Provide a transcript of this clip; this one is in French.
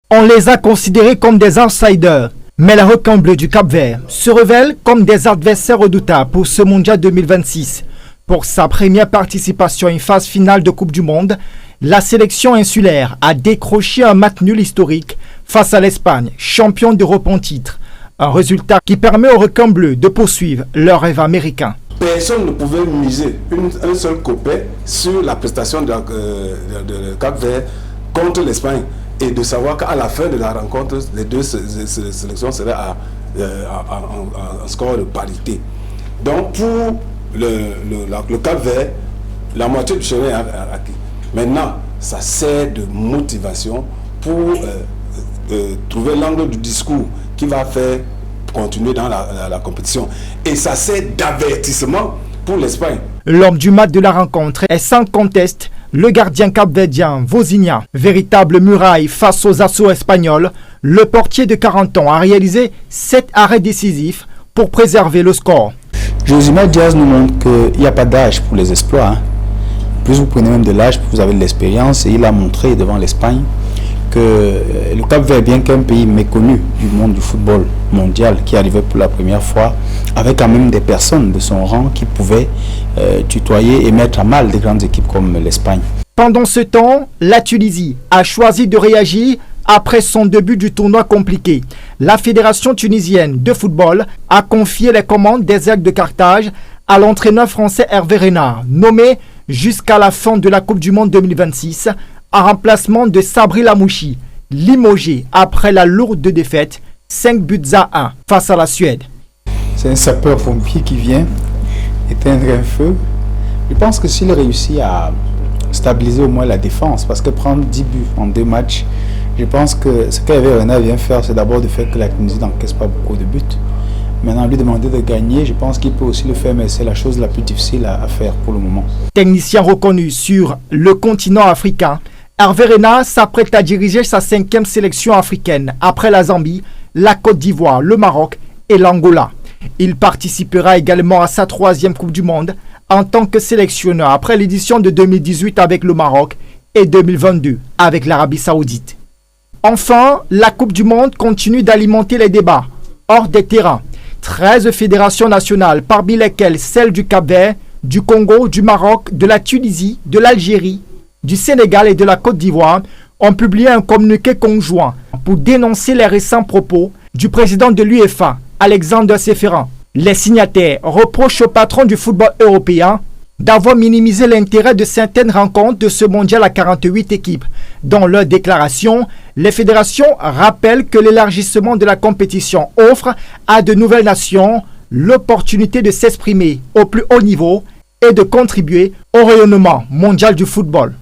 On les a considérés comme des outsiders, mais les requins bleus du Cap-Vert se révèlent comme des adversaires redoutables pour ce mondial 2026. Pour sa première participation à une phase finale de Coupe du Monde, la sélection insulaire a décroché un match nul historique face à l'Espagne, champion d'Europe en titre. Un résultat qui permet aux requins bleus de poursuivre leur rêve américain. Personne ne pouvait miser un seul copain sur la prestation de Cap-Vert contre l'Espagne et de savoir qu'à la fin de la rencontre, les deux sélections seraient en score de parité. Donc pour le Cap-Vert, la moitié du chemin est acquis. Maintenant, ça sert de motivation pour trouver l'angle du discours qui va faire continuer dans la compétition. Et ça sert d'avertissement pour l'Espagne. L'homme du match de la rencontre est sans conteste le gardien capverdien Vozinha. Véritable muraille face aux assauts espagnols, le portier de 40 ans a réalisé 7 arrêts décisifs pour préserver le score. Josimar Diaz nous montre qu'il n'y a pas d'âge pour les exploits. Plus vous prenez même de l'âge, plus vous avez de l'expérience. Et il a montré devant l'Espagne que le Cap-Vert, bien qu'un pays méconnu du monde du football mondial, qui arrivait pour la première fois, avait quand même des personnes de son rang qui pouvaient tutoyer et mettre à mal des grandes équipes comme l'Espagne. Pendant ce temps, la Tunisie a choisi de réagir après son début du tournoi compliqué. La Fédération tunisienne de football a confié les commandes des Aigles de Carthage à l'entraîneur français Hervé Renard, nommé jusqu'à la fin de la Coupe du Monde 2026, en remplacement de Sabri Lamouchi, limogé après la lourde défaite 5-1 face à la Suède. C'est un sapeur-pompier qui vient éteindre un feu. Je pense que s'il réussit à stabiliser au moins la défense, parce que prendre 10 buts en 2 matchs, je pense que ce qu'Hervé Renard vient faire, c'est d'abord de faire que la Tunisie n'encaisse pas beaucoup de buts. Maintenant, lui demander de gagner, je pense qu'il peut aussi le faire, mais c'est la chose la plus difficile à faire pour le moment. Technicien reconnu sur le continent africain, Hervé Renard s'apprête à diriger sa 5e sélection africaine après la Zambie, la Côte d'Ivoire, le Maroc et l'Angola. Il participera également à sa 3e Coupe du Monde en tant que sélectionneur après l'édition de 2018 avec le Maroc et 2022 avec l'Arabie Saoudite. Enfin, la Coupe du Monde continue d'alimenter les débats hors des terrains. 13 fédérations nationales, parmi lesquelles celles du Cap-Vert, du Congo, du Maroc, de la Tunisie, de l'Algérie, du Sénégal et de la Côte d'Ivoire, ont publié un communiqué conjoint pour dénoncer les récents propos du président de l'UEFA, Alexander Seferin. Les signataires reprochent au patron du football européen d'avoir minimisé l'intérêt de certaines rencontres de ce mondial à 48 équipes. Dans leur déclaration, les fédérations rappellent que l'élargissement de la compétition offre à de nouvelles nations l'opportunité de s'exprimer au plus haut niveau et de contribuer au rayonnement mondial du football.